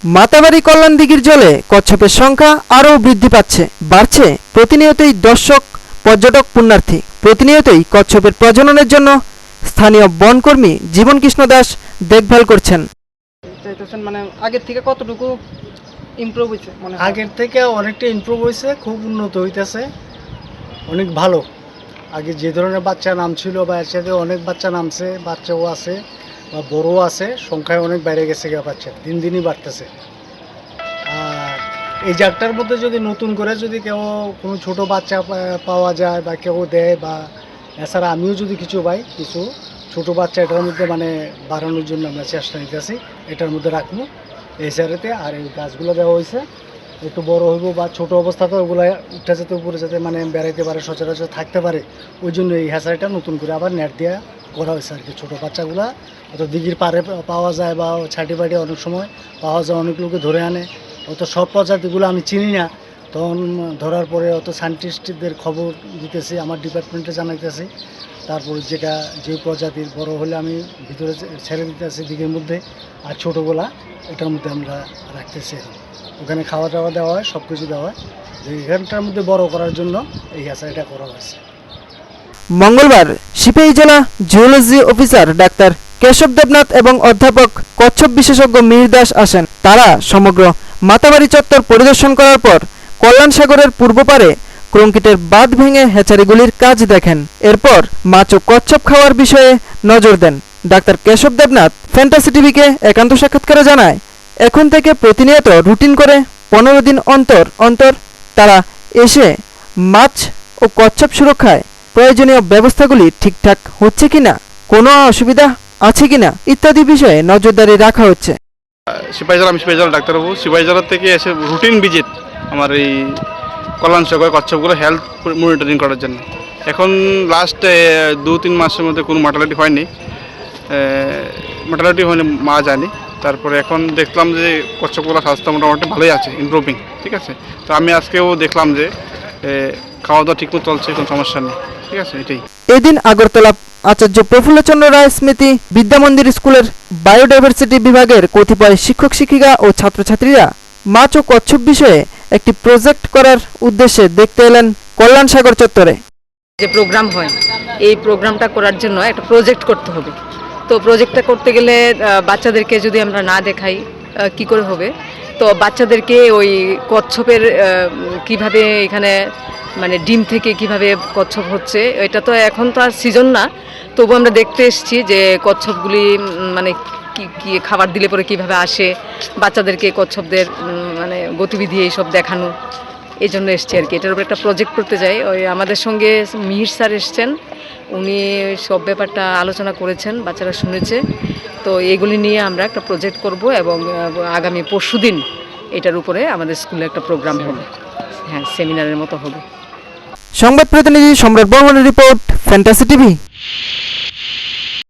মাতাবাড়ি কল্যাণ দিঘির জলে কচ্ছপের সংখ্যা আরও বৃদ্ধি পাচ্ছে, বাড়ছে প্রতিনিয়তই দর্শক, পর্যটক, পুণ্যার্থী। প্রতিনিয়তই কচ্ছপের প্রজননের জন্য স্থানীয় বনকর্মী জীবন কৃষ্ণ দাস দেখভাল করছেন। মানে আগের থেকে কতটুকু ইমপ্রুভ হয়েছে? মানে আগের থেকে অনেকটা ইমপ্রুভ হয়েছে, খুব উন্নত হইতেছে, অনেক ভালো। আগে যে ধরনের বাচ্চা নামছিল বা এর সাথে অনেক বাচ্চা নামছে, বাচ্চাও আছে বা বড়ও আছে, সংখ্যায় অনেক বাইরে গেছে গা, বাচ্চা দিন দিনই বাড়তেছে। আর এই জায়গাটার মধ্যে যদি নতুন করে যদি কেউ কোনো ছোট বাচ্চা পাওয়া যায় বা কেউ দেয়, বা এছাড়া আমিও যদি কিছু পাই, কিছু ছোট বাচ্চা এটার মধ্যে মানে বাড়ানোর জন্য আমরা চেষ্টা নিতেছি, এটার মধ্যে রাখবো এই সাইডেতে। আর এই গাছগুলো দেওয়া হয়েছে একটু বড় হইব বা ছোট অবস্থাতে ওগুলো উঠে যেতে উপরে যাতে মানে বেড়াইতে পারে, সচরাচর থাকতে পারে, ওই জন্য এই হ্যাচারিটা নতুন করে আবার নেট দেওয়া করা হয়েছে আর কি। ছোটো বাচ্চাগুলা অত দিঘির পাড়ে পাওয়া যায় বা ছাটি পাটি অনেক সময় পাওয়া যায়, অনেক লোকে ধরে আনে। অত সব প্রজাতিগুলো আমি চিনি না, তখন ধরার পরে অত সায়েন্টিস্টদের খবর দিতেছি, আমার ডিপার্টমেন্টে জানাইতেছি। তারপর যে প্রজাতির বড় হলে আমি ভিতরে ছেড়ে দিতেছি দিঘির মধ্যে, আর ছোটোগুলা এটার মধ্যে আমরা রাখতেছি। ওখানে খাওয়া দাওয়া দেওয়া হয়, সব কিছু দেওয়া হয়, যে এখানটার মধ্যে বড় করার জন্য এই হ্যাচারিটা করা হয়েছে। মঙ্গলবার সিপাহী জেলা zoology officer doctor Keshab Debnath এবং অধ্যাপক কচ্ছপ বিশেষজ্ঞ মিহির দাস আসেন। তারা সমগ্র মাতাবাড়ি চত্বর পরিদর্শন করার পর কল্যাণ সাগরের পূর্ব পারে কংক্রিটের বাঁধ ভেঙে হ্যাচারিগুলির কাজ দেখেন। এরপর মাছ ও কচ্ছপ খাওয়ার বিষয়ে নজর দেন। ডাক্তার কেশব দেবনাথ ফ্যান্টাসি টিভিকে একান্ত সাক্ষাৎকারে জানায়, এখন থেকে প্রতিনিয়ত রুটিন করে 15 দিন অন্তর অন্তর তারা এসে মাছ ও কচ্ছপ সুরক্ষায় প্রয়োজনীয় ব্যবস্থাগুলি ঠিকঠাক হচ্ছে কিনা, কোনো অসুবিধা আছে কিনা ইত্যাদি বিষয়ে নজরদারি রাখা হচ্ছে। আমি সিপাহীজলা ডাক্তারবাবু, সিপাহীজলা থেকে এসে রুটিন ভিজিট আমার এই কল্যাণ সাগর কচ্ছপগুলো হেলথ মনিটরিং করার জন্য। এখন লাস্ট 2-3 মাসের মধ্যে কোনো মর্টালিটি হয়নি, মারা যায়নি। তারপরে এখন দেখলাম যে কচ্ছপগুলো স্বাস্থ্য মোটামুটি ভালোই আছে, ইমপ্রুভিং, ঠিক আছে। তো আমি আজকেও দেখলাম যে খাওয়া দাওয়া ঠিকমতো চলছে, কোনো সমস্যা নেই, ঠিক আছে। এটাই। এদিন আগরতলা আচার্য প্রফুল্লচন্দ্র রায় স্মৃতি বিদ্যামন্দির স্কুলের বায়োডাইভার্সিটি বিভাগের কতিপয় শিক্ষক শিক্ষিকা ও ছাত্রছাত্রীরা মাছ ও কচ্ছপ বিষয়ে একটি প্রজেক্ট করার উদ্দেশ্যে দেখতে এলেন কল্যাণ সাগর চত্বরে। যে প্রোগ্রাম হয়, এই প্রোগ্রামটা করার জন্য একটা প্রজেক্ট করতে হবে। তো প্রজেক্টটা করতে গেলে বাচ্চাদেরকে যদি আমরা না দেখাই কি করে হবে? তো বাচ্চাদেরকে ওই কচ্ছপের কিভাবে এখানে মানে ডিম থেকে কিভাবে কচ্ছপ হচ্ছে, এটা তো এখন তো আর সিজন না, তবু আমরা দেখতে এসেছি যে কচ্ছপগুলি মানে কি খাবার দিলে পরে কিভাবে আসে, বাচ্চাদেরকে কচ্ছপদের মানে গতিবিধি এইসব দেখানো, এই জন্য এসছি আর কি। এটার উপর একটা প্রজেক্ট করতে যাই। ওই আমাদের সঙ্গে মিহির স্যার এসছেন, উনি সব ব্যাপারটা আলোচনা করেছেন, বাচ্চারা শুনেছে। তো এগুলি নিয়ে আমরা একটা প্রজেক্ট করব এবং আগামী পরশুদিন এটার উপরে আমাদের স্কুলে একটা প্রোগ্রাম হবে, হ্যাঁ, সেমিনারের মতো হবে। সংবাদ প্রতিনিধি সম্রাট বর্মনের রিপোর্ট, ফ্যান্টাসি টিভি।